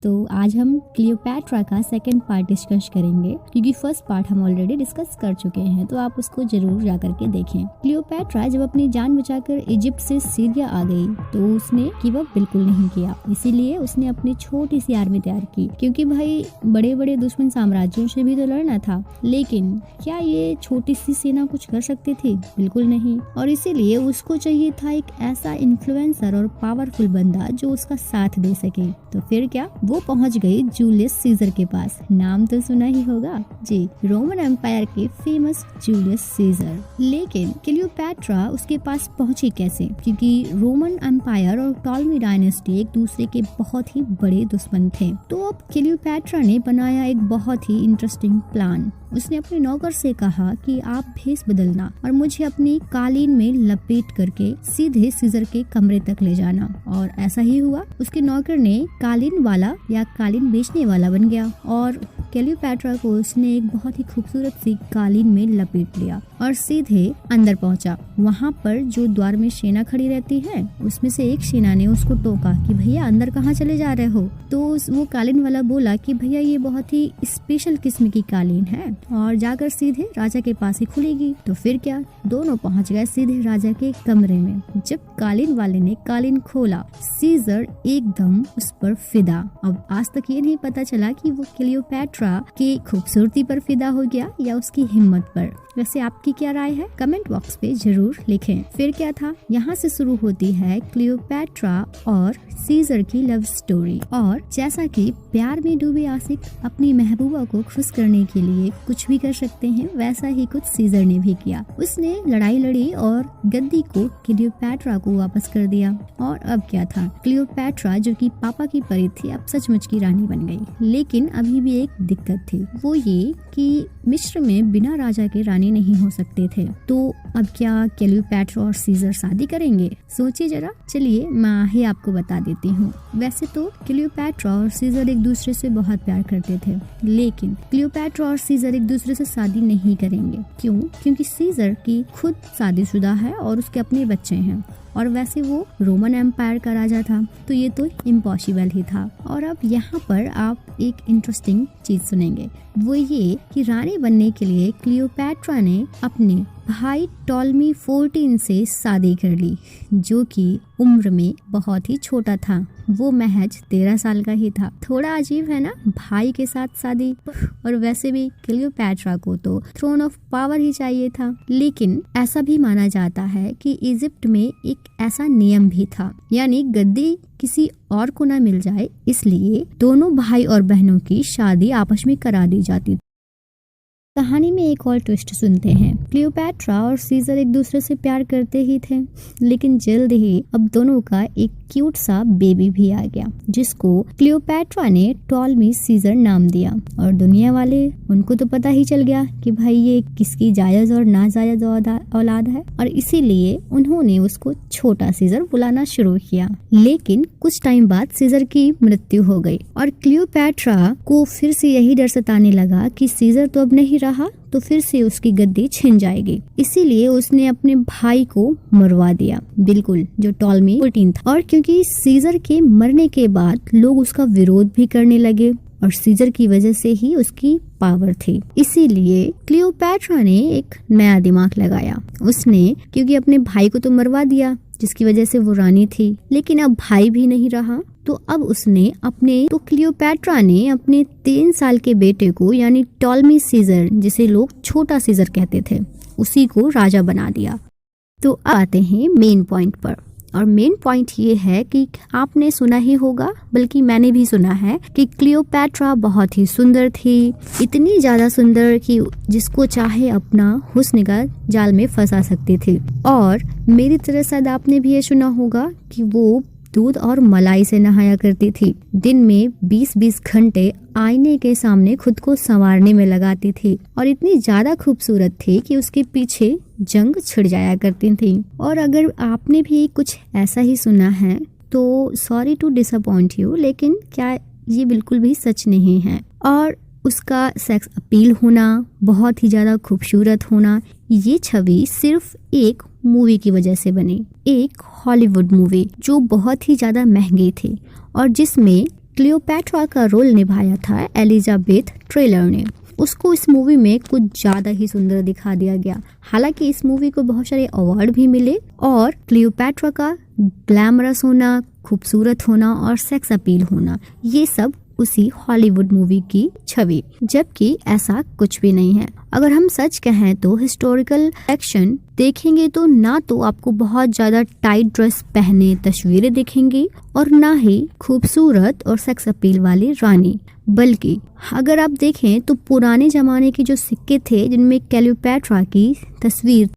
तो आज हम क्लियोपैट्रा का सेकंड पार्ट डिस्कस करेंगे, क्योंकि फर्स्ट पार्ट हम ऑलरेडी डिस्कस कर चुके हैं, तो आप उसको जरूर जा करके देखें। क्लियोपैट्रा जब अपनी जान बचाकर इजिप्ट से सीरिया आ गई तो उसने गिव अप बिल्कुल नहीं किया। इसीलिए उसने अपनी छोटी सी आर्मी तैयार की, क्योंकि भाई बड़े बड़े दुश्मन साम्राज्यों से भी तो लड़ना था। लेकिन क्या ये छोटी सी सेना कुछ कर सकती थी? बिल्कुल नहीं। और इसीलिए उसको चाहिए था एक ऐसा इन्फ्लुएंसर और पावरफुल बंदा जो उसका साथ दे सके। तो फिर क्या, वो पहुंच गई जूलियस सीजर के पास। नाम तो सुना ही होगा जी, रोमन एम्पायर के फेमस जूलियस सीजर। लेकिन क्लियोपैट्रा उसके पास पहुंची कैसे? क्योंकि रोमन एम्पायर और टॉलमी डायनेस्टी एक दूसरे के बहुत ही बड़े दुश्मन थे। तो अब क्लियोपैट्रा ने बनाया एक बहुत ही इंटरेस्टिंग प्लान। उसने अपने नौकर से कहा कि आप भेष बदलना और मुझे अपनी कालीन में लपेट करके सीधे सीजर के कमरे तक ले जाना। और ऐसा ही हुआ। उसके नौकर ने कालीन वाला या कालीन बेचने वाला बन गया और क्लियोपैट्रा को उसने एक बहुत ही खूबसूरत सी कालीन में लपेट लिया और सीधे अंदर पहुंचा। वहां पर जो द्वार में सेना खड़ी रहती है, उसमें से एक सेना ने उसको टोका कि भैया अंदर कहाँ चले जा रहे हो? तो वो कालीन वाला बोला कि भैया ये बहुत ही स्पेशल किस्म की कालीन है और जाकर सीधे राजा के पास ही खुलेगी। तो फिर क्या, दोनों पहुंच गए सीधे राजा के कमरे में। जब कालीन वाले ने कालीन खोला, सीजर एकदम उस पर फिदा। अब आज तक ये नहीं पता चला कि वो क्लियोपैट्रा की खूबसूरती पर फिदा हो गया या उसकी हिम्मत पर। वैसे आपकी क्या राय है? कमेंट बॉक्स पे जरूर लिखें। फिर क्या था, यहाँ से शुरू होती है क्लियोपैट्रा और सीजर की लव स्टोरी। और जैसा कि प्यार में डूबे आशिक अपनी महबूबा को खुश करने के लिए कुछ भी कर सकते हैं, वैसा ही कुछ सीजर ने भी किया। उसने लड़ाई लड़ी और गद्दी को क्लियोपैट्रा को वापस कर दिया। और अब क्या था, क्लियोपैट्रा जो कि पापा की परी थी, अब सचमुच की रानी बन गई। लेकिन अभी भी एक दिक्कत थी, वो ये कि मिस्र में बिना राजा के रानी नहीं हो सकते थे। तो अब क्या क्लियोपैट्रा और सीजर शादी करेंगे? सोचिए जरा। चलिए मैं ही आपको बता देती हूँ। वैसे तो क्लियोपैट्रा और सीजर एक दूसरे से बहुत प्यार करते थे, लेकिन क्लियोपैट्रा और सीजर एक दूसरे से शादी नहीं करेंगे। क्यों? क्योंकि सीजर की खुद शादीशुदा है और उसके अपने बच्चे हैं, और वैसे वो रोमन एम्पायर का राजा था, तो ये तो इम्पॉसिबल ही था। और अब यहाँ पर आप एक इंटरेस्टिंग चीज सुनेंगे, वो ये कि रानी बनने के लिए क्लियोपैट्रा ने अपने भाई टॉलमी 14 से शादी कर ली, जो कि उम्र में बहुत ही छोटा था। वो महज 13 साल का ही था। थोड़ा अजीब है ना, भाई के साथ शादी। और वैसे भी क्लियोपैट्रा को तो थ्रोन ऑफ पावर ही चाहिए था। लेकिन ऐसा भी माना जाता है कि इजिप्ट में एक ऐसा नियम भी था, यानी गद्दी किसी और को ना मिल जाए, इसलिए दोनों भाई और बहनों की शादी आपस में करा दी जाती। कहानी में एक और ट्विस्ट सुनते हैं। क्लियोपैट्रा और सीजर एक दूसरे से प्यार करते ही थे, लेकिन जल्द ही अब दोनों का एक क्यूट सा बेबी भी आ गया, जिसको क्लियोपैट्रा ने टॉलमी सीजर नाम दिया। और दुनिया वाले, उनको तो पता ही चल गया कि भाई ये किसकी जायज और नाजायज औलाद है, और इसीलिए उन्होंने उसको छोटा सीजर बुलाना शुरू किया। लेकिन कुछ टाइम बाद सीजर की मृत्यु हो गई और क्लियोपैट्रा को फिर से यही डर सताने लगा कि सीजर तो अब नहीं रहा तो फिर से उसकी गद्दी छिन जाएगी। इसीलिए उसने अपने भाई को मरवा दिया, बिल्कुल, जो टॉलमी 14 था। और क्योंकि सीजर के मरने के बाद लोग उसका विरोध भी करने लगे और सीजर की वजह से ही उसकी पावर थी, इसीलिए क्लियोपैट्रा ने एक नया दिमाग लगाया। उसने, क्योंकि अपने भाई को तो मरवा दिया जिसकी वजह से वो रानी थी, लेकिन अब भाई भी नहीं रहा, तो अब उसने क्लियोपैट्रा ने अपने 3 साल के बेटे को, यानी टॉलमी सीजर, जिसे लोग छोटा सीजर कहते थे, उसी को राजा बना दिया। तो अब आते हैं मेन पॉइंट पर। और मेन पॉइंट ये है कि आपने सुना ही होगा, बल्कि मैंने भी सुना है, कि क्लियोपैट्रा बहुत ही सुंदर थी, इतनी ज्यादा सुंदर कि जिसको चाहे अपना हुस्न का जाल में फंसा सकती थी। और मेरी तरह शायद आपने भी ये सुना होगा कि वो दूध और मलाई से नहाया करती थी। दिन में 20-20 घंटे आईने के सामने खुद को संवारने में लगाती थी और इतनी ज्यादा खूबसूरत थी कि उसके पीछे जंग छिड़ जाया करती थी। और अगर आपने भी कुछ ऐसा ही सुना है तो सॉरी टू डिसअपॉइंट यू, लेकिन क्या ये बिल्कुल भी सच नहीं है। और उसका सेक्स अपील होना, बहुत ही ज्यादा खूबसूरत होना, ये छवि सिर्फ एक मूवी की वजह से बनी, एक हॉलीवुड मूवी जो बहुत ही ज्यादा महंगी थी और जिसमें क्लियोपैट्रा का रोल निभाया था एलिजाबेथ टेलर ने। उसको इस मूवी में कुछ ज्यादा ही सुंदर दिखा दिया गया। हालांकि इस मूवी को बहुत सारे अवार्ड भी मिले और क्लियोपैट्रा का ग्लैमरस होना, खूबसूरत होना और सेक्स अपील होना, ये सब उसी हॉलीवुड मूवी की छवि, जबकि ऐसा कुछ भी नहीं है। अगर हम सच कहें तो हिस्टोरिकल एक्शन देखेंगे तो ना तो आपको बहुत ज्यादा टाइट ड्रेस पहने तस्वीरें दिखेंगी और ना ही खूबसूरत और सेक्स अपील वाली रानी, बल्कि अगर आप देखें तो पुराने जमाने के जो सिक्के थे जिनमें क्लियोपैट्रा की तस्वीर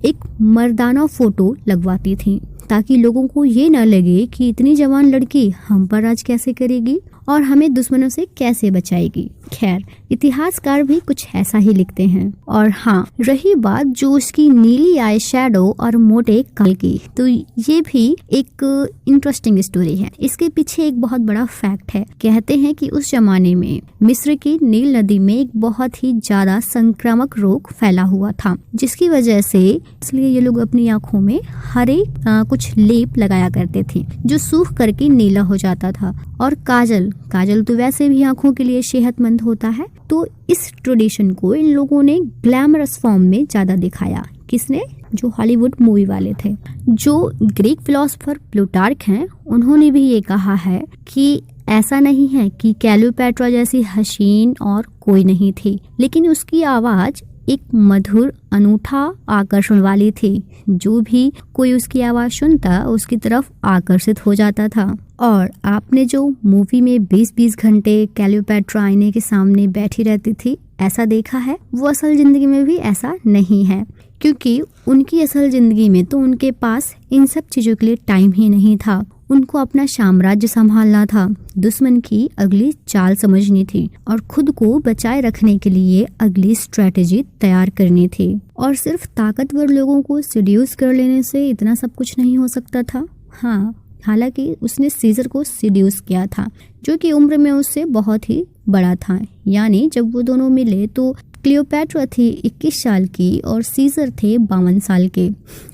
एक मर्दाना फोटो लगवाती थी, ताकि लोगों को ये ना लगे कि इतनी जवान लड़की हम पर राज कैसे करेगी और हमें दुश्मनों से कैसे बचाएगी। खैर, इतिहासकार भी कुछ ऐसा ही लिखते हैं। और हाँ, रही बात जो उसकी नीली आई शैडो और मोटे काल की, तो ये भी एक इंटरेस्टिंग स्टोरी है। इसके पीछे एक बहुत बड़ा फैक्ट है। कहते हैं कि उस जमाने में मिस्र की नील नदी में एक बहुत ही ज्यादा संक्रामक रोग फैला हुआ था, जिसकी वजह से इसलिए ये लोग अपनी आंखों में हरे कुछ लेप लगाया करते थे जो सूख करके नीला हो जाता था। और काजल तो वैसे भी आंखों के लिए सेहतमंद होता है। तो इस ट्रेडिशन को इन लोगों ने ग्लैमरस फॉर्म में ज्यादा दिखाया। किसने? जो हॉलीवुड मूवी वाले थे। जो ग्रीक फिलोसोफर प्लूटार्क हैं, उन्होंने भी ये कहा है कि ऐसा नहीं है कि क्लियोपैट्रा जैसी हसीन और कोई नहीं थी, लेकिन उसकी आवाज एक मधुर अनूठा आकर्षण वाली थी। जो भी कोई उसकी आवाज सुनता उसकी तरफ आकर्षित हो जाता था। और आपने जो मूवी में 20-20 घंटे क्लियोपैट्रा आईने के सामने बैठी रहती थी, ऐसा देखा है? वो असल जिंदगी में भी ऐसा नहीं है, क्योंकि उनकी असल जिंदगी में तो उनके पास इन सब चीजों के लिए टाइम ही नहीं था। उनको अपना साम्राज्य संभालना था, दुश्मन की अगली चाल समझनी थी और खुद को बचाए रखने के लिए अगली स्ट्रेटेजी तैयार करनी थी। और सिर्फ ताकतवर लोगों को सीड्यूस कर लेने से इतना सब कुछ नहीं हो सकता था। हाँ, हालांकि उसने सीजर को सीड्यूस किया था, जो कि उम्र में उससे बहुत ही बड़ा था। यानी जब वो दोनों मिले तो क्लियोपैट्रा थी 21 साल की और सीजर थे 52 साल के।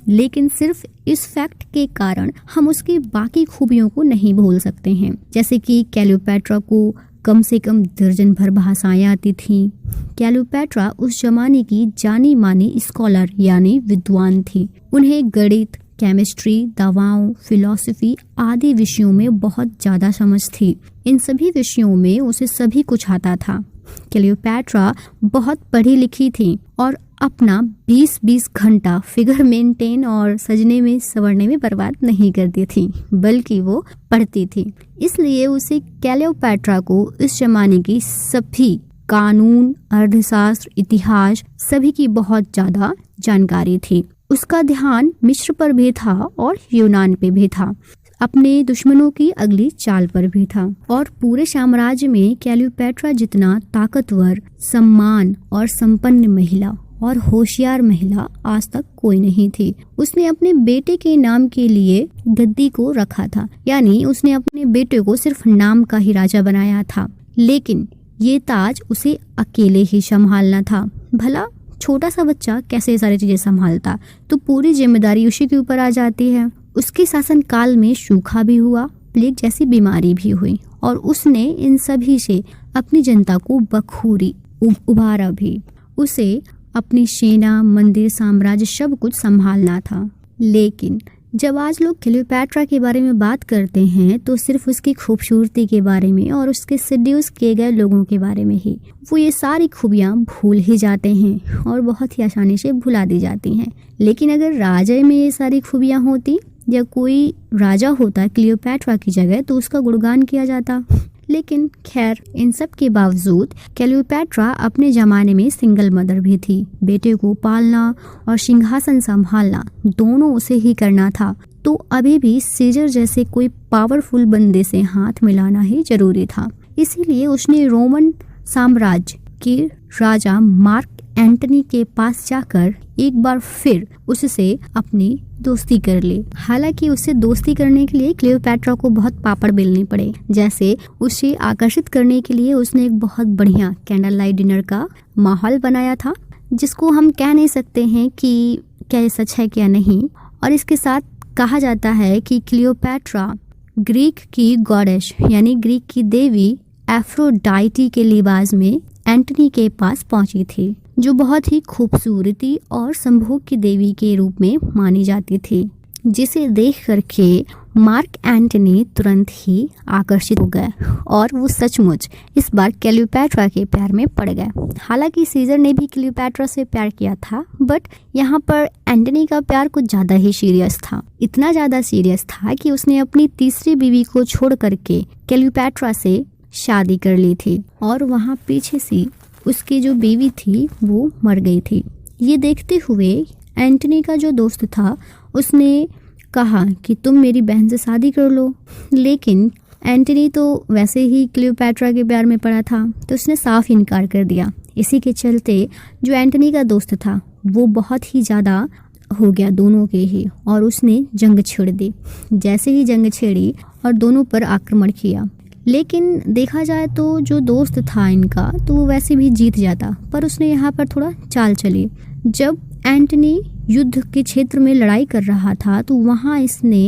लेकिन सिर्फ इस फैक्ट के कारण हम उसकी बाकी खूबियों को नहीं भूल सकते हैं, जैसे कि क्लियोपैट्रा को कम से कम दर्जन भर भाषाएं आती थीं। क्लियोपैट्रा उस जमाने की जानी मानी स्कॉलर यानी विद्वान थी। उन्हें गणित, केमिस्ट्री, दवाओं, फिलॉसफी आदि विषयों में बहुत ज्यादा समझ थी। इन सभी विषयों में उसे सभी कुछ आता था। क्लियोपैट्रा बहुत पढ़ी लिखी थी और अपना 20-20 घंटा फिगर मेंटेन और सजने में संवरने में बर्बाद नहीं करती थी, बल्कि वो पढ़ती थी। इसलिए उसे क्लियोपैट्रा को इस जमाने की सभी कानून, अर्थशास्त्र, इतिहास सभी की बहुत ज्यादा जानकारी थी। उसका ध्यान मिस्र पर भी था और यूनान पे भी था, अपने दुश्मनों की अगली चाल पर भी था। और पूरे साम्राज्य में क्लियोपैट्रा जितना ताकतवर, सम्मान और संपन्न महिला और होशियार महिला आज तक कोई नहीं थी। उसने अपने बेटे के नाम के लिए गद्दी को रखा था, यानी उसने अपने बेटे को सिर्फ नाम का ही राजा बनाया था, लेकिन ये ताज उसे अकेले ही संभालना था। भला छोटा सा बच्चा कैसे सारी चीजें संभालता? तो पूरी जिम्मेदारी उसी के ऊपर आ जाती है। उसके शासन काल में सूखा भी हुआ, प्लेग जैसी बीमारी भी हुई और उसने इन सभी से अपनी जनता को बखूबी उभारा भी। उसे अपनी सेना, मंदिर, साम्राज्य सब कुछ संभालना था। लेकिन जब आज लोग क्लियोपैट्रा के बारे में बात करते हैं तो सिर्फ उसकी खूबसूरती के बारे में और उसके सीड्यूस किए गए लोगों के बारे में ही वो ये सारी खूबियां भूल ही जाते हैं और बहुत ही आसानी से भुला दी जाती हैं। लेकिन अगर राजा में ये सारी खूबियां होती या कोई राजा होता क्लियोपैट्रा की जगह तो उसका गुणगान किया जाता। लेकिन खैर, इन सब के बावजूद क्लियोपैट्रा अपने जमाने में सिंगल मदर भी थी। बेटे को पालना और सिंहासन संभालना दोनों उसे ही करना था। तो अभी भी सीजर जैसे कोई पावरफुल बंदे से हाथ मिलाना ही जरूरी था। इसीलिए उसने रोमन साम्राज्य के राजा मार्क एंटनी के पास जाकर एक बार फिर उससे अपनी दोस्ती कर ली। हालांकि उससे दोस्ती करने के लिए क्लियोपैट्रा को बहुत पापड़ बेलने पड़े। जैसे उसे आकर्षित करने के लिए उसने एक बहुत बढ़िया कैंडल लाइट डिनर का माहौल बनाया था, जिसको हम कह नहीं सकते हैं कि क्या ये सच है क्या नहीं। और इसके साथ कहा जाता है कि क्लियोपैट्रा ग्रीक की गॉडेस यानी ग्रीक की देवी एफ्रोडाइटी के लिबास में एंटनी के पास पहुंची थी, जो बहुत ही खूबसूरती और संभोग की देवी के रूप में मानी जाती थी, जिसे देख करके मार्क एंटनी तुरंत ही आकर्षित हो गए और वो सचमुच इस बार क्लियोपैट्रा के प्यार में पड़ गए। हालांकि सीजर ने भी क्लियोपैट्रा से प्यार किया था, बट यहाँ पर एंटनी का प्यार कुछ ज़्यादा ही सीरियस था। इतना ज़्यादा सीरियस था कि उसने अपनी तीसरी बीवी को छोड़ करके क्लियोपैट्रा से शादी कर ली थी और वहाँ पीछे से उसकी जो बीवी थी वो मर गई थी। ये देखते हुए एंटनी का जो दोस्त था उसने कहा कि तुम मेरी बहन से शादी कर लो, लेकिन एंटनी तो वैसे ही क्लियोपैट्रा के प्यार में पड़ा था, तो उसने साफ इनकार कर दिया। इसी के चलते जो एंटनी का दोस्त था वो बहुत ही ज़्यादा हो गया दोनों के ही, और उसने जंग छेड़ दी। जैसे ही जंग छेड़ी और दोनों पर आक्रमण किया, लेकिन देखा जाए तो जो दोस्त था इनका तो वो वैसे भी जीत जाता, पर उसने यहाँ पर थोड़ा चाल चली। जब एंटनी युद्ध के क्षेत्र में लड़ाई कर रहा था तो वहाँ इसने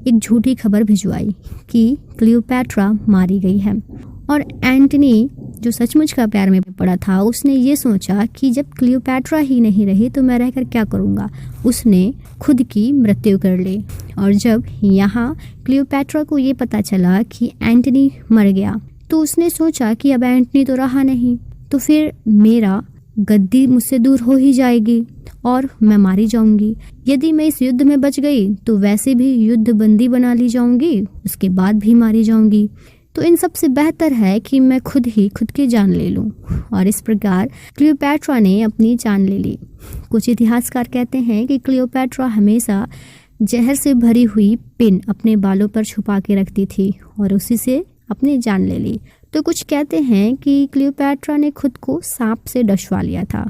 एक झूठी खबर भिजवाई कि क्लियोपैट्रा मारी गई है, और एंटनी जो सचमुच का प्यार में पड़ा था उसने ये सोचा कि जब क्लियोपैट्रा ही नहीं रही तो मैं रहकर क्या करूँगा। उसने खुद की मृत्यु कर ली, और जब यहाँ क्लियोपैट्रा को ये पता चला कि एंटनी मर गया तो उसने सोचा कि अब एंटनी तो रहा नहीं, तो फिर मेरा गद्दी मुझसे दूर हो ही जाएगी और मैं मारी जाऊंगी। यदि मैं इस युद्ध में बच गई तो वैसे भी युद्ध बंदी बना ली जाऊंगी, उसके बाद भी मारी जाऊंगी। तो इन सब से बेहतर है कि मैं खुद की जान ले लूं। और इस प्रकार क्लियोपैट्रा ने अपनी जान ले ली। कुछ इतिहासकार कहते हैं कि क्लियोपैट्रा हमेशा जहर से भरी हुई पिन अपने बालों पर छुपा के रखती थी और उसी से अपनी जान ले ली। तो कुछ कहते हैं कि क्लियोपैट्रा ने खुद को सांप से डसवा लिया था।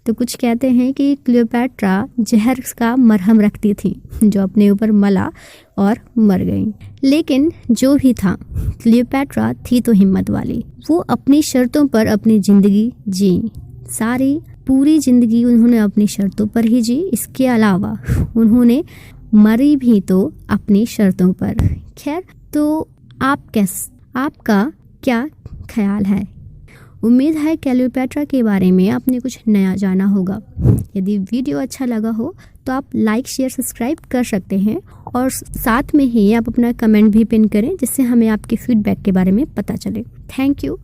तो कुछ कहते हैं कि क्लियोपैट्रा जहर का मरहम रखती थी जो अपने ऊपर मला और मर गई। लेकिन जो भी था, क्लियोपैट्रा थी तो हिम्मत वाली। वो अपनी शर्तों पर अपनी ज़िंदगी जी, पूरी ज़िंदगी उन्होंने अपनी शर्तों पर ही जी। इसके अलावा उन्होंने मरी भी तो अपनी शर्तों पर। खैर, तो आपका क्या ख्याल है? उम्मीद है क्लियोपैट्रा के बारे में आपने कुछ नया जाना होगा। यदि वीडियो अच्छा लगा हो तो आप लाइक, शेयर, सब्सक्राइब कर सकते हैं, और साथ में ही आप अपना कमेंट भी पिन करें जिससे हमें आपके फीडबैक के बारे में पता चले। Thank you.